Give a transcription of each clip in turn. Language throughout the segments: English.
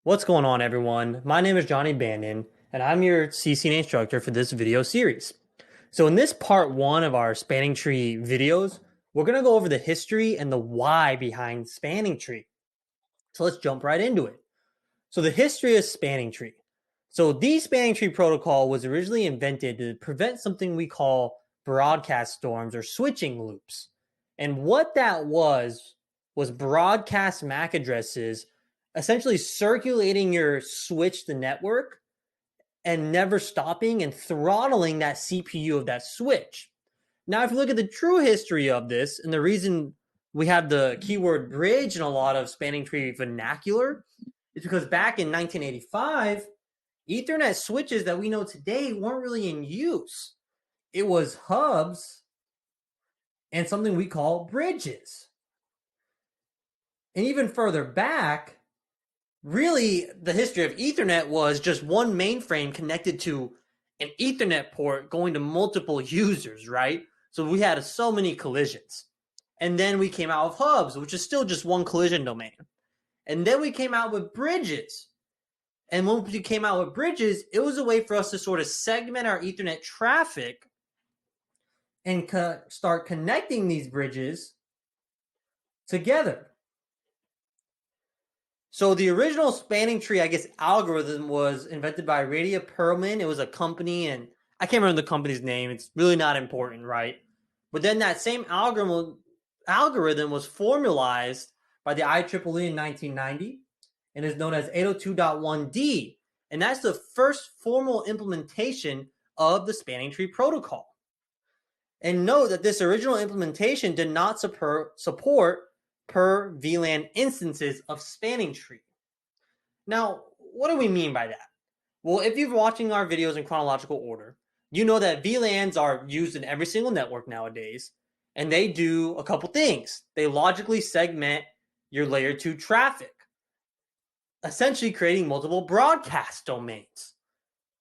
What's going on, everyone? My name is Johnny Bannon, and I'm your CCNA instructor for this video series. So in this part one of our spanning tree videos, we're going to go over the history and the why behind spanning tree. So let's jump right into it. So the history of spanning tree. So the spanning tree protocol was originally invented to prevent something we call broadcast storms or switching loops. And what that was broadcast MAC addresses essentially circulating your switch, the network, and never stopping and throttling that CPU of that switch. Now, if you look at the true history of this, and the reason we have the keyword bridge in a lot of spanning tree vernacular is because back in 1985, Ethernet switches that we know today weren't really in use. It was hubs and something we call bridges. And even further back, really the history of Ethernet was just one mainframe connected to an Ethernet port going to multiple users, right? So we had so many collisions. And then we came out with hubs, which is still just one collision domain. And then we came out with bridges. And when we came out with bridges, it was a way for us to sort of segment our Ethernet traffic and start connecting these bridges together. So the original spanning tree, I guess, algorithm was invented by Radia Perlman. It was a company, and I can't remember the company's name. It's really not important, right? But then that same algorithm was formalized by the IEEE in 1990 and is known as 802.1d. And that's the first formal implementation of the spanning tree protocol. And note that this original implementation did not support per VLAN instances of spanning tree. Now, what do we mean by that? Well, if you're watching our videos in chronological order, you know that VLANs are used in every single network nowadays, and they do a couple things. They logically segment your layer 2 traffic, essentially creating multiple broadcast domains.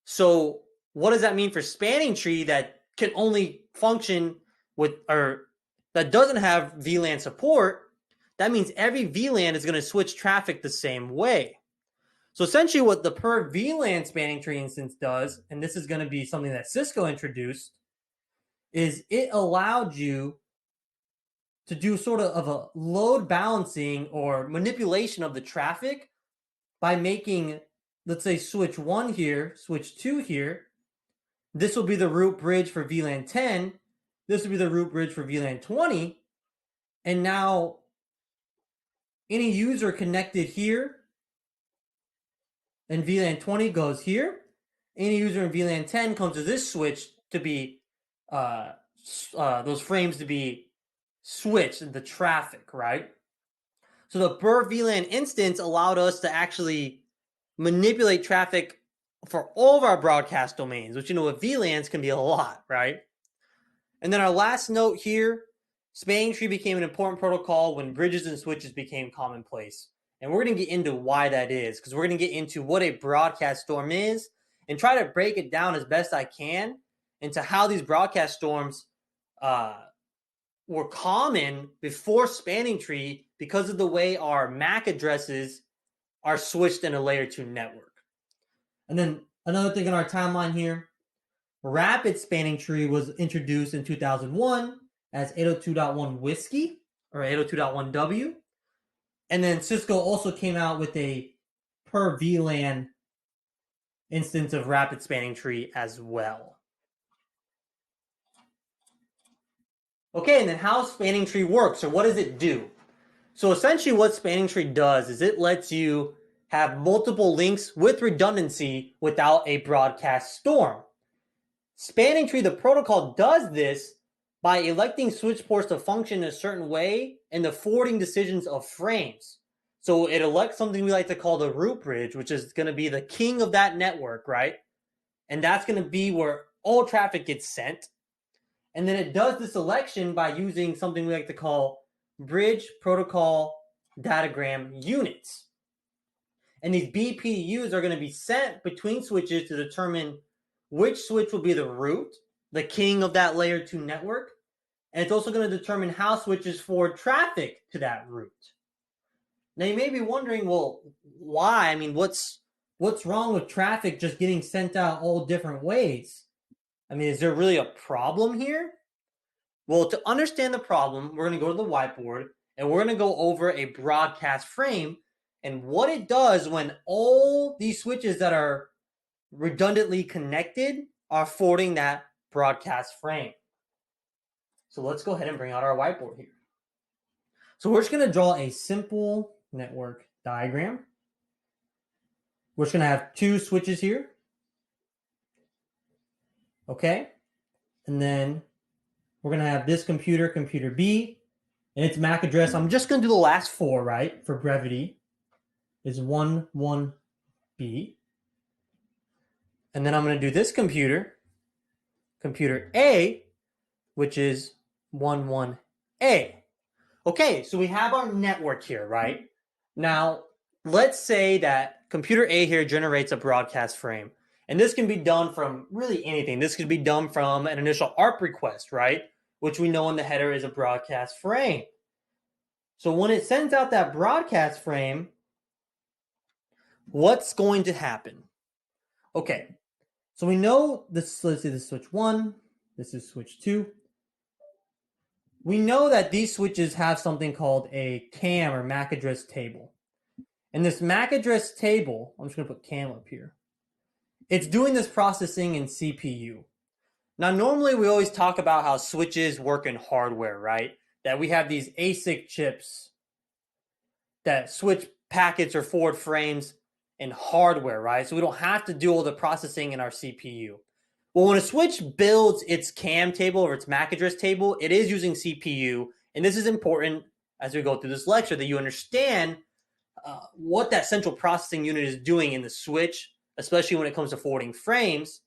So what does that mean for spanning tree that can only function with, or that doesn't have VLAN support? That means every VLAN is going to switch traffic the same way. So essentially what the per VLAN spanning tree instance does, and this is going to be something that Cisco introduced, is it allowed you to do sort of a load balancing or manipulation of the traffic by making, let's say, switch 1 here, switch 2 here. This will be the root bridge for VLAN 10. This will be the root bridge for VLAN 20. And now any user connected here and VLAN 20 goes here. Any user in VLAN 10 comes to this switch to be those frames to be switched in the traffic, right? So the per VLAN instance allowed us to actually manipulate traffic for all of our broadcast domains, which, you know, with VLANs can be a lot, right? And then our last note here, spanning tree became an important protocol when bridges and switches became commonplace. And we're going to get into why that is, because we're going to get into what a broadcast storm is and try to break it down as best I can into how these broadcast storms were common before spanning tree because of the way our MAC addresses are switched in a layer 2 network. And then another thing in our timeline here, rapid spanning tree was introduced in 2001 as 802.1 Whiskey or 802.1W. And then Cisco also came out with a per VLAN instance of rapid spanning tree as well. Okay, and then how spanning tree works, or what does it do? So essentially what spanning tree does is it lets you have multiple links with redundancy without a broadcast storm. Spanning tree, the protocol does this by electing switch ports to function in a certain way and the forwarding decisions of frames. So it elects something we like to call the root bridge, which is going to be the king of that network, right? And that's going to be where all traffic gets sent. And then it does this election by using something we like to call bridge protocol datagram units. And these BPUs are going to be sent between switches to determine which switch will be the root, the king of that layer 2 network. And it's also going to determine how switches forward traffic to that root. Now you may be wondering, well, why? I mean, what's wrong with traffic just getting sent out all different ways? I mean, is there really a problem here? Well, to understand the problem, we're going to go to the whiteboard and we're going to go over a broadcast frame and what it does when all these switches that are redundantly connected are forwarding that broadcast frame. So let's go ahead and bring out our whiteboard here. So we're just going to draw a simple network diagram. We're just going to have two switches here. Okay. And then we're going to have this computer, computer B, and its MAC address. I'm just going to do the last four, right, for brevity, is 11B. And then I'm going to do this computer, computer A, which is 11A. Okay, so we have our network here, right? Now, let's say that computer A here generates a broadcast frame. And this can be done from really anything. This could be done from an initial ARP request, right? Which we know in the header is a broadcast frame. So when it sends out that broadcast frame, what's going to happen? Okay, so we know this, let's say this is switch 1, this is switch 2. We know that these switches have something called a CAM or MAC address table. And this MAC address table, I'm just going to put CAM up here. It's doing this processing in CPU. Now, normally we always talk about how switches work in hardware, right? That we have these ASIC chips that switch packets or forward frames in hardware, right? So we don't have to do all the processing in our CPU. Well, when a switch builds its CAM table or its MAC address table, it is using CPU. And this is important as we go through this lecture, that you understand what that central processing unit is doing in the switch, especially when it comes to forwarding frames,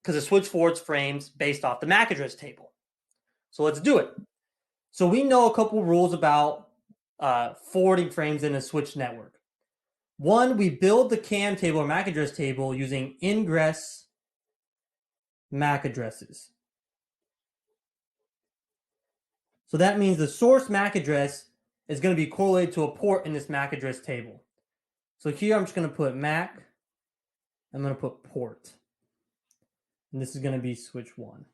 because the switch forwards frames based off the MAC address table. So let's do it. So we know a couple rules about forwarding frames in a switch network. One, we build the CAM table or MAC address table using ingress MAC addresses. So that means the source MAC address is going to be correlated to a port in this MAC address table. So here I'm just going to put MAC. I'm going to put port. And this is going to be switch 1.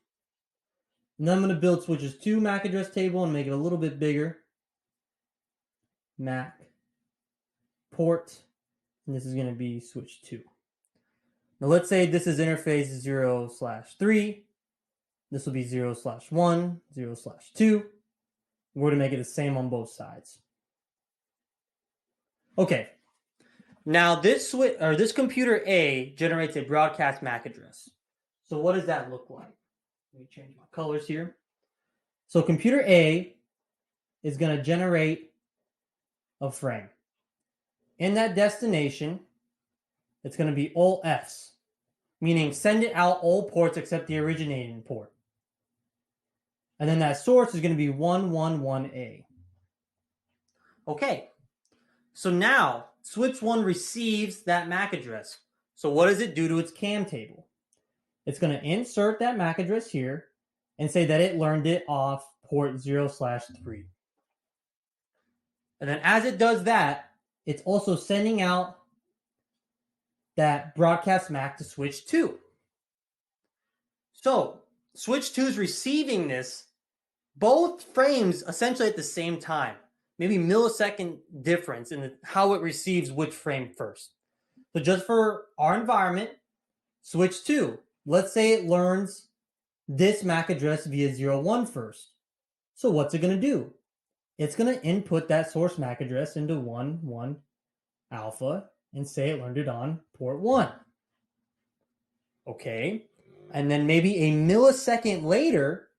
And then I'm going to build switches 2 MAC address table and make it a little bit bigger. MAC port. And this is going to be switch 2. Now let's say this is interface 0/3. This will be 0/1, 0/2. We're going to make it the same on both sides. Okay. Now this switch or this computer A generates a broadcast MAC address. So what does that look like? Let me change my colors here. So computer A is going to generate a frame. In that destination, it's going to be all Fs, meaning send it out all ports except the originating port. And then that source is going to be 111A. Okay, so now switch 1 receives that MAC address. So what does it do to its CAM table? It's going to insert that MAC address here and say that it learned it off port 0/3. And then as it does that, it's also sending out that broadcast MAC to switch 2. So switch 2 is receiving this, both frames essentially at the same time, maybe millisecond difference in how it receives which frame first. So just for our environment, switch 2, let's say it learns this MAC address via 01 first. So what's it going to do? It's going to input that source MAC address into 11 alpha and say it learned it on port 1. Okay. And then maybe a millisecond later,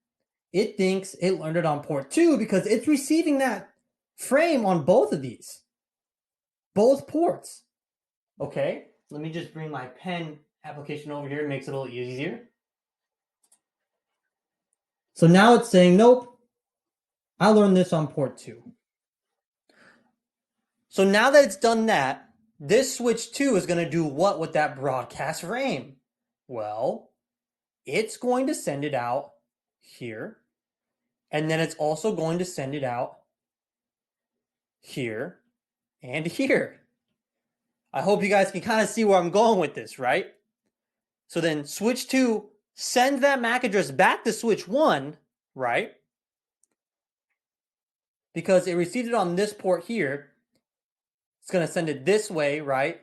it thinks it learned it on port 2 because it's receiving that frame on both of these. Both ports. Okay. Let me just bring my pen application over here. It makes it a little easier. So now it's saying, nope, I learned this on port 2. So now that it's done that, this switch 2 is going to do what with that broadcast frame? Well, it's going to send it out here. And then it's also going to send it out here, and here. I hope you guys can kind of see where I'm going with this, right? So then switch 2 sends that MAC address back to switch 1, right? Because it received it on this port here. It's going to send it this way, right?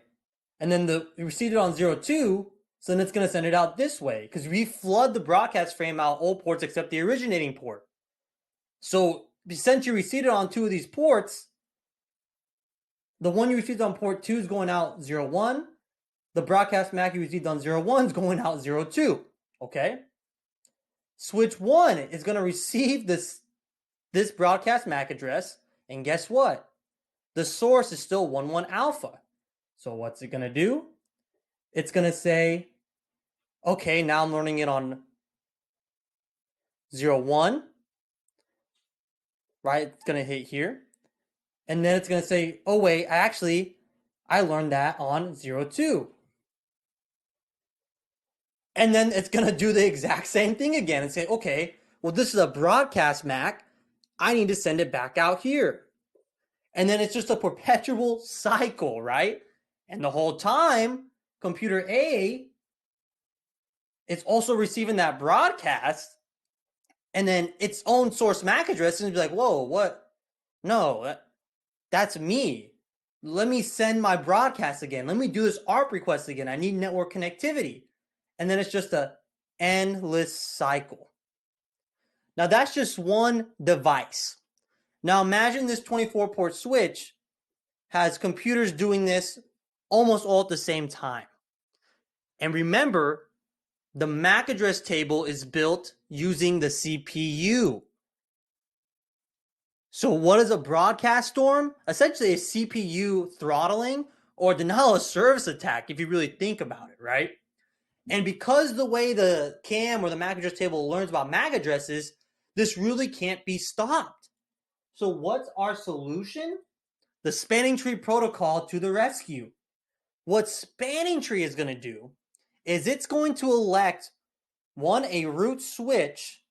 And then it received it on 02, so then it's going to send it out this way because we flood the broadcast frame out all ports except the originating port. So since you received it on 2 of these ports, the one you received on port 2 is going out 01. The broadcast MAC you received on 01 is going out 02. Okay? Switch 1 is going to receive this broadcast MAC address, and guess what? The source is still 11 alpha. So what's it going to do? It's going to say, okay, now I'm learning it on 01, right? It's going to hit here. And then it's going to say, oh, wait, I learned that on 02. And then it's going to do the exact same thing again and say, okay, well, this is a broadcast MAC. I need to send it back out here. And then it's just a perpetual cycle, right? And the whole time, computer A, it's also receiving that broadcast, and then its own source MAC address, and be like, whoa, what? No, that's me. Let me send my broadcast again. Let me do this ARP request again. I need network connectivity. And then it's just a endless cycle. Now, that's just one device. Now, imagine this 24-port switch has computers doing this almost all at the same time. And remember, the MAC address table is built using the CPU. So what is a broadcast storm? Essentially a CPU throttling or denial of service attack, if you really think about it, right? And because the way the CAM or the MAC address table learns about MAC addresses, this really can't be stopped. So what's our solution? The spanning tree protocol to the rescue. What spanning tree is going to do is it's going to elect a root switch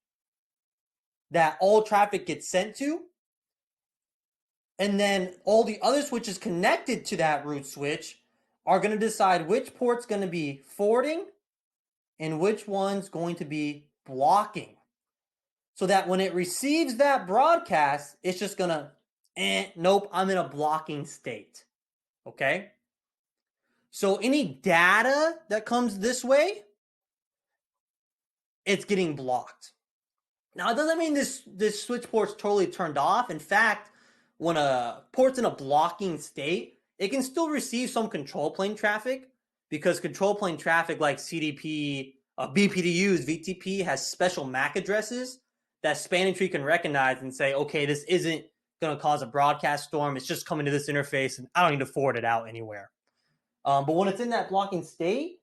that all traffic gets sent to, and then all the other switches connected to that root switch are going to decide which port's going to be forwarding and which one's going to be blocking. So that when it receives that broadcast, it's just going to, nope, I'm in a blocking state. Okay? So any data that comes this way, it's getting blocked. Now, it doesn't mean this switch port's totally turned off. In fact, when a port's in a blocking state, it can still receive some control plane traffic because control plane traffic like CDP, BPDUs, VTP has special MAC addresses that spanning tree can recognize and say, okay, this isn't going to cause a broadcast storm. It's just coming to this interface, and I don't need to forward it out anywhere. But when it's in that blocking state,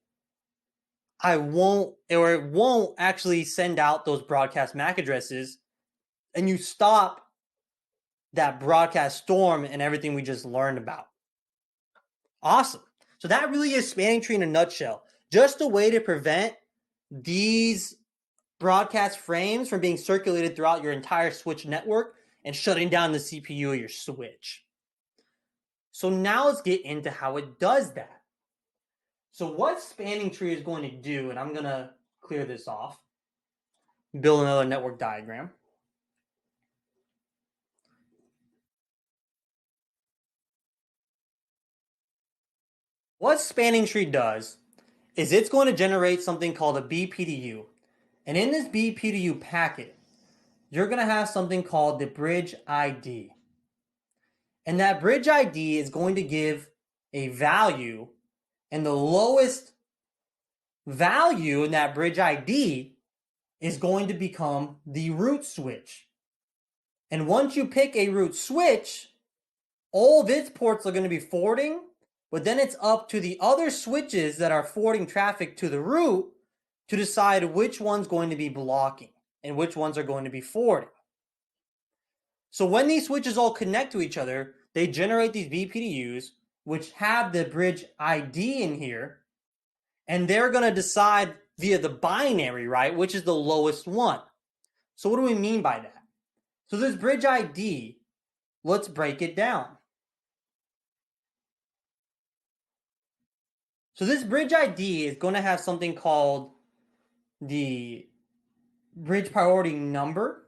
it won't actually send out those broadcast MAC addresses, and you stop that broadcast storm and everything we just learned about. Awesome. So that really is spanning tree in a nutshell. Just a way to prevent these broadcast frames from being circulated throughout your entire switch network and shutting down the CPU of your switch. So now let's get into how it does that. So what spanning tree is going to do, and I'm going to clear this off, build another network diagram. What spanning tree does is it's going to generate something called a BPDU. And in this BPDU packet, you're going to have something called the bridge ID. And that bridge ID is going to give a value, and the lowest value in that bridge ID is going to become the root switch. And once you pick a root switch, all of its ports are going to be forwarding, but then it's up to the other switches that are forwarding traffic to the root to decide which one's going to be blocking and which ones are going to be forwarding. So when these switches all connect to each other, they generate these BPDUs, which have the bridge ID in here, and they're going to decide via the binary, right, which is the lowest one. So what do we mean by that? So this bridge ID, let's break it down. So this bridge ID is going to have something called the bridge priority number.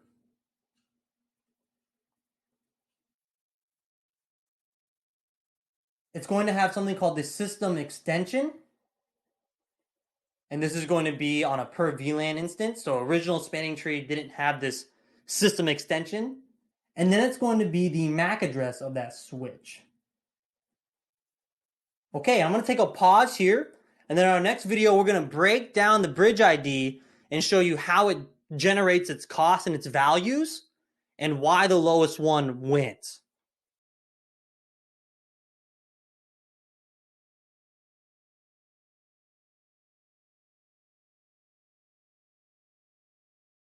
It's going to have something called the system extension. And this is going to be on a per VLAN instance. So original spanning tree didn't have this system extension. And then it's going to be the MAC address of that switch. Okay, I'm going to take a pause here. And then in our next video, we're going to break down the bridge ID and show you how it generates its costs and its values and why the lowest one wins.